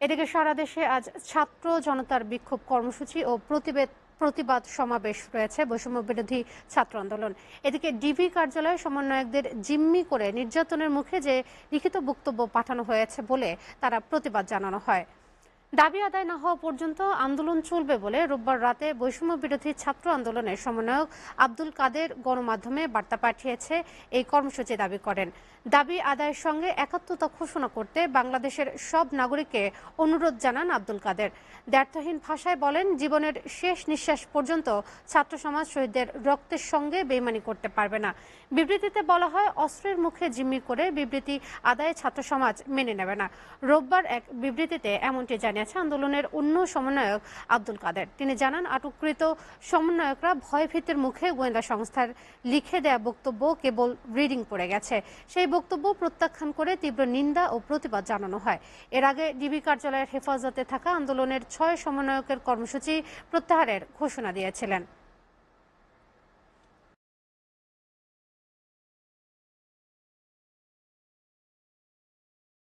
এদিকে সারা দেশে আজ ছাত্র জনতার বিক্ষোভ কর্মসূচি ও প্রতিবাদ সমাবেশ রয়েছে বৈষম্য বিরোধী ছাত্র আন্দোলন। এদিকে ডিবি কার্যালয়ে সমন্বয়কদের জিম্মি করে নির্যাতনের মুখে যে লিখিত বক্তব্য পাঠানো হয়েছে বলে তারা প্রতিবাদ জানানো হয়। দাবি আদায় না হওয়া পর্যন্ত আন্দোলন চলবে বলে রোববার রাতে বৈষম্য বিরোধী ছাত্র আন্দোলনের সমন্বয়ক আব্দুল কাদের গণমাধ্যমে বার্তা পাঠিয়েছে। এই কর্মসূচি দাবি করেন, দাবি আদায়ের সঙ্গে একাত্মতা ঘোষণা করতে বাংলাদেশের সব নাগরিককে অনুরোধ জানান আব্দুল কাদের। দ্ব্যর্থহীন ভাষায় বলেন, জীবনের শেষ নিঃশ্বাস পর্যন্ত ছাত্র সমাজ শহীদদের রক্তের সঙ্গে বেইমানি করতে পারবে না। বিবৃতিতে বলা হয়, অস্ত্রের মুখে জিম্মি করে বিবৃতি আদায়ে ছাত্র সমাজ মেনে নেবে না। রোববার এক বিবৃতিতে এমনটি জানিয়েছে আন্দোলনের অন্য সমন্বয়ক আব্দুল কাদের। তিনি জানান, আটককৃত সমন্বয়করা ভয়ভীতির মুখে গোয়েন্দা সংস্থার লিখে দেয়া বক্তব্য কেবল রিডিং পড়ে গেছে। সেই বক্তব্য প্রত্যাখ্যান করে তীব্র নিন্দা ও প্রতিবাদ জানানো হয়। এর আগে ডিবি কার্যালয়ের হেফাজতে থাকা আন্দোলনের 6 সমন্বয়কের কর্মসূচি প্রত্যাহারের ঘোষণা দিয়েছিলেন।